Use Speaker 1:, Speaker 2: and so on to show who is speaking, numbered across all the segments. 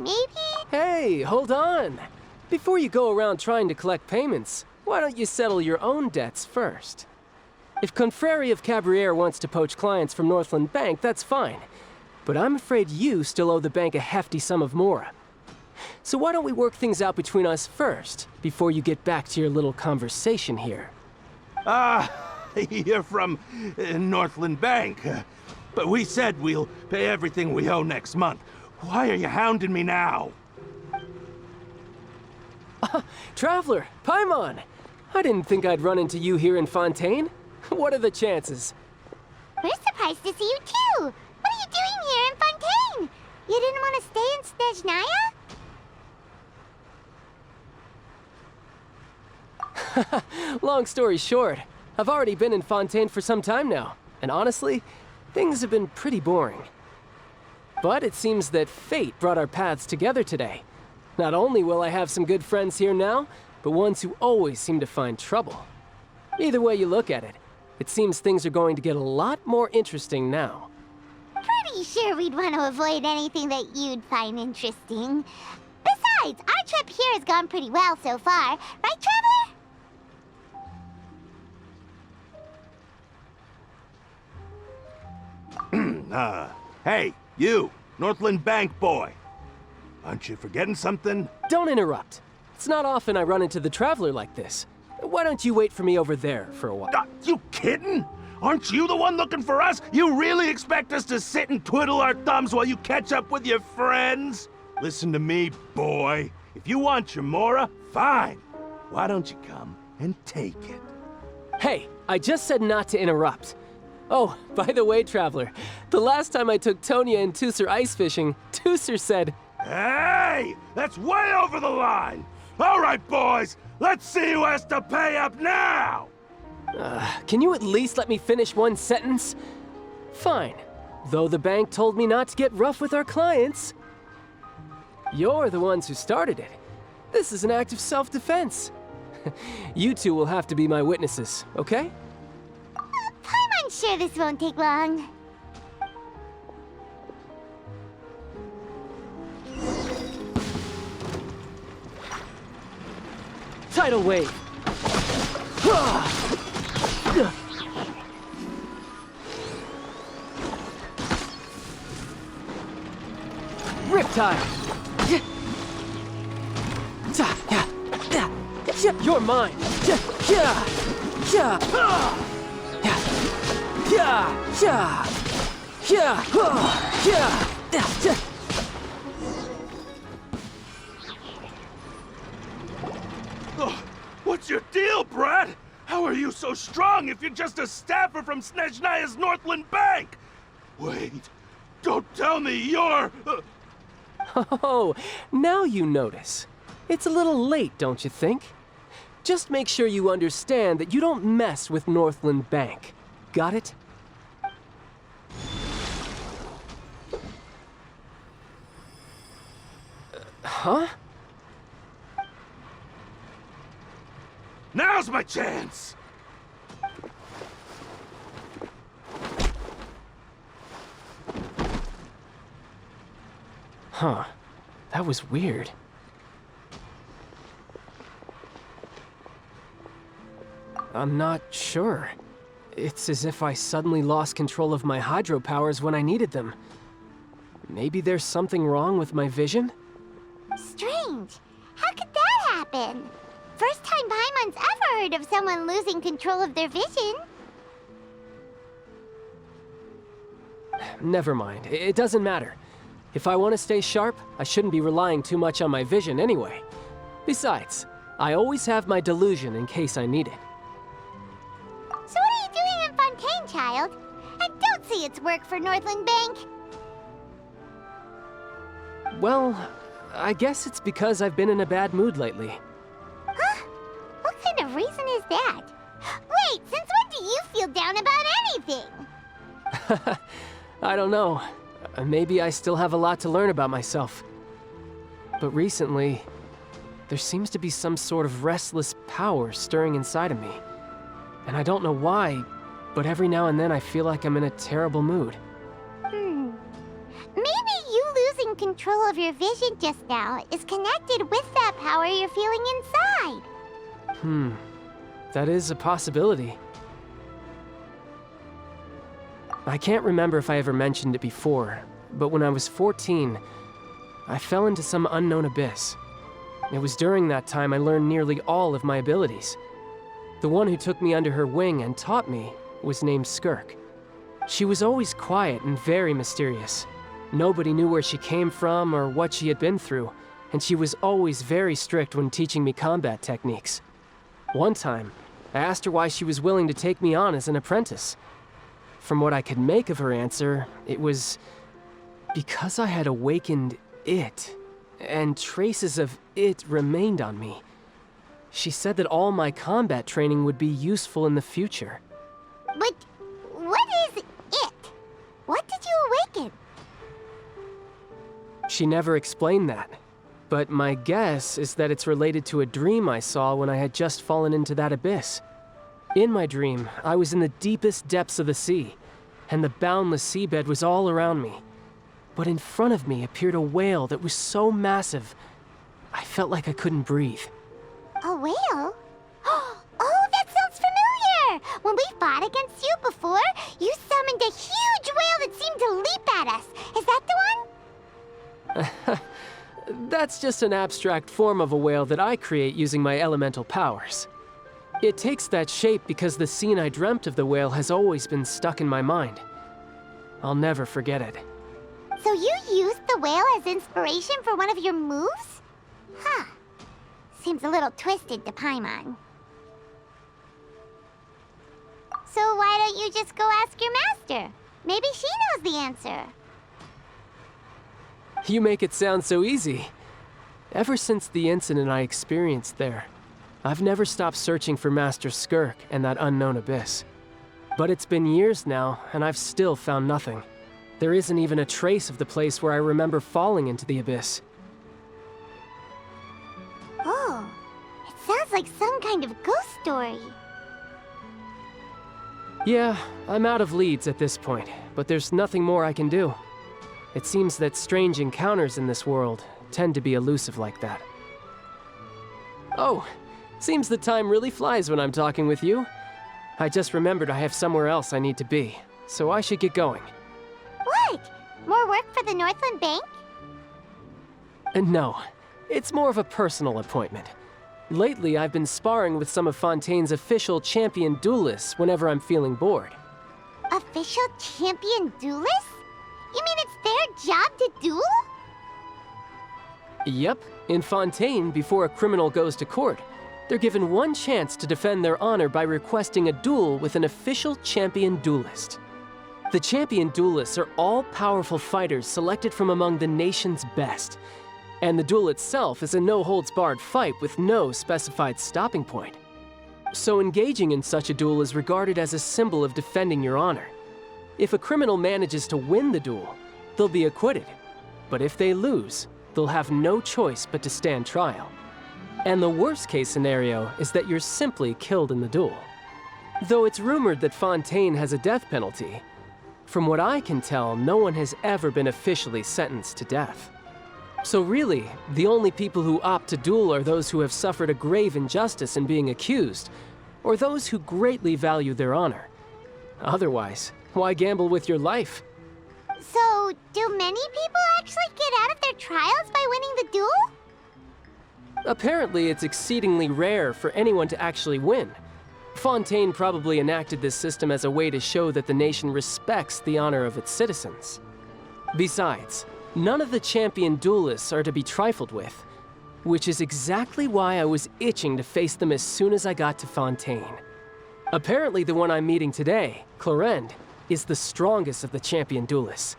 Speaker 1: maybe?
Speaker 2: Hey, hold on. Before you go around trying to collect payments, why don't you settle your own debts first? If Confrérie of Cabriere wants to poach clients from Northland Bank, that's fine. But I'm afraid you still owe the bank a hefty sum of mora. So why don't we work things out between us first, before you get back to your little conversation here?
Speaker 3: You're from Northland Bank. But we said we'll pay everything we owe next month. Why are you hounding me now?
Speaker 2: Traveler, Paimon! I didn't think I'd run into you here in Fontaine. What are the chances?
Speaker 1: We're surprised to see you too! What are you doing here in Fontaine? You didn't want to stay in Snezhnaya?
Speaker 2: Long story short, I've already been in Fontaine for some time now, and honestly, things have been pretty boring. But it seems that fate brought our paths together today. Not only will I have some good friends here now, but ones who always seem to find trouble. Either way you look at it, it seems things are going to get a lot more interesting now.
Speaker 1: Pretty sure we'd want to avoid anything that you'd find interesting. Besides, our trip here has gone pretty well so far. Right, Traveler?
Speaker 3: Hey, you, Northland Bank boy. Aren't you forgetting something?
Speaker 2: Don't interrupt. It's not often I run into the Traveler like this. Why don't you wait for me over there for a while?
Speaker 3: You kidding? Aren't you the one looking for us? You really expect us to sit and twiddle our thumbs while you catch up with your friends? Listen to me, boy. If you want your mora, fine. Why don't you come and take it?
Speaker 2: Hey, I just said not to interrupt. Oh, by the way, Traveler, the last time I took Tonya and Tusser ice fishing, Tusser said,
Speaker 3: "Hey! That's way over the line! All right, boys, let's see who has to pay up now!"
Speaker 2: Can you at least let me finish one sentence? Fine. Though the bank told me not to get rough with our clients. You're the ones who started it. This is an act of self-defense. You two will have to be my witnesses, okay?
Speaker 1: I'm sure this won't take long.
Speaker 2: Tidal wave. Riptide. You're mine.
Speaker 3: What's your deal, Brad? How are you so strong if you're just a staffer from Snezhnaya's Northland Bank? Wait, don't tell me you're...
Speaker 2: Oh, now you notice. It's a little late, don't you think? Just make sure you understand that you don't mess with Northland Bank. Got it? Huh?
Speaker 3: Now's my chance!
Speaker 2: Huh. That was weird. I'm not sure. It's as if I suddenly lost control of my hydro powers when I needed them. Maybe there's something wrong with my vision?
Speaker 1: Strange. How could that happen? First time Paimon's ever heard of someone losing control of their vision.
Speaker 2: Never mind. It doesn't matter. If I want to stay sharp, I shouldn't be relying too much on my vision anyway. Besides, I always have my delusion in case I need it.
Speaker 1: So what are you doing in Fontaine, child? I don't see it's work for Northland Bank.
Speaker 2: Well, I guess it's because I've been in a bad mood lately.
Speaker 1: Huh? What kind of reason is that? Wait, since when do you feel down about anything?
Speaker 2: I don't know. Maybe I still have a lot to learn about myself. But recently, there seems to be some sort of restless power stirring inside of me. And I don't know why, but every now and then I feel like I'm in a terrible mood.
Speaker 1: Maybe you losing control control of your vision just now is connected with that power you're feeling inside.
Speaker 2: That is a possibility. I can't remember if I ever mentioned it before, but when I was 14, I fell into some unknown abyss. It was during that time I learned nearly all of my abilities. The one who took me under her wing and taught me was named Skirk. She was always quiet and very mysterious. Nobody knew where she came from or what she had been through, and she was always very strict when teaching me combat techniques. One time, I asked her why she was willing to take me on as an apprentice. From what I could make of her answer, it was because I had awakened it, and traces of it remained on me. She said that all my combat training would be useful in the future.
Speaker 1: But what is it? What did you awaken?
Speaker 2: She never explained that, but my guess is that it's related to a dream I saw when I had just fallen into that abyss. In my dream, I was in the deepest depths of the sea, and the boundless seabed was all around me. But in front of me appeared a whale that was so massive, I felt like I couldn't breathe.
Speaker 1: A whale? Oh, that sounds familiar! When we fought against you before, you summoned a huge whale that seemed to leap at us. Is that the one?
Speaker 2: That's just an abstract form of a whale that I create using my elemental powers. It takes that shape because the scene I dreamt of the whale has always been stuck in my mind. I'll never forget it.
Speaker 1: So you used the whale as inspiration for one of your moves? Huh. Seems a little twisted to Paimon. So why don't you just go ask your master? Maybe she knows the answer.
Speaker 2: You make it sound so easy. Ever since the incident I experienced there, I've never stopped searching for Master Skirk and that unknown abyss. But it's been years now, and I've still found nothing. There isn't even a trace of the place where I remember falling into the abyss.
Speaker 1: Oh, it sounds like some kind of ghost story.
Speaker 2: Yeah, I'm out of leads at this point, but there's nothing more I can do. It seems that strange encounters in this world tend to be elusive like that. Oh, seems the time really flies when I'm talking with you. I just remembered I have somewhere else I need to be, so I should get going.
Speaker 1: What? More work for the Northland Bank?
Speaker 2: No, it's more of a personal appointment. Lately, I've been sparring with some of Fontaine's official champion duelists whenever I'm feeling bored.
Speaker 1: Official champion duelists? You mean it's their job to duel?
Speaker 2: Yep, in Fontaine, before a criminal goes to court, they're given one chance to defend their honor by requesting a duel with an official champion duelist. The champion duelists are all-powerful fighters selected from among the nation's best, and the duel itself is a no-holds-barred fight with no specified stopping point. So engaging in such a duel is regarded as a symbol of defending your honor. If a criminal manages to win the duel, they'll be acquitted. But if they lose, they'll have no choice but to stand trial. And the worst-case scenario is that you're simply killed in the duel. Though it's rumored that Fontaine has a death penalty, from what I can tell, no one has ever been officially sentenced to death. So really, the only people who opt to duel are those who have suffered a grave injustice in being accused, or those who greatly value their honor. Otherwise, why gamble with your life?
Speaker 1: So, do many people actually get out of their trials by winning the duel?
Speaker 2: Apparently, it's exceedingly rare for anyone to actually win. Fontaine probably enacted this system as a way to show that the nation respects the honor of its citizens. Besides, none of the champion duelists are to be trifled with, which is exactly why I was itching to face them as soon as I got to Fontaine. Apparently, the one I'm meeting today, Clorinde, is the strongest of the champion duelists.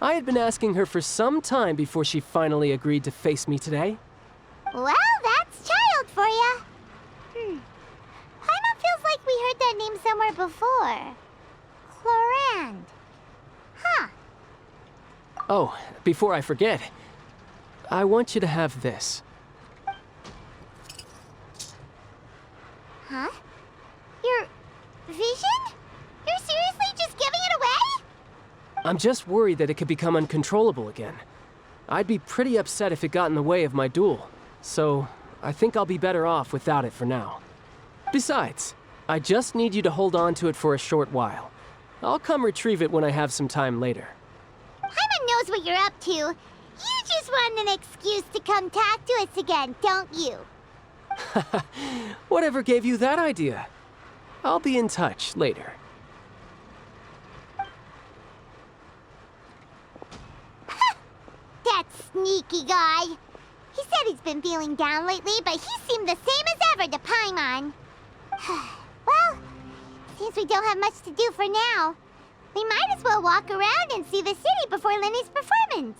Speaker 2: I had been asking her for some time before she finally agreed to face me today.
Speaker 1: Well, that's Childe for ya. Paimon feels like we heard that name somewhere before. Clorinde. Huh.
Speaker 2: Oh, before I forget, I want you to have this.
Speaker 1: Huh? Your vision? You're seriously just giving it away?
Speaker 2: I'm just worried that it could become uncontrollable again. I'd be pretty upset if it got in the way of my duel. So, I think I'll be better off without it for now. Besides, I just need you to hold on to it for a short while. I'll come retrieve it when I have some time later.
Speaker 1: Paimon knows what you're up to. You just want an excuse to come talk to us again, don't you?
Speaker 2: Whatever gave you that idea? I'll be in touch later.
Speaker 1: That sneaky guy. He said he's been feeling down lately, but he seemed the same as ever to Paimon. Well, since we don't have much to do for now, we might as well walk around and see the city before Lenny's performance.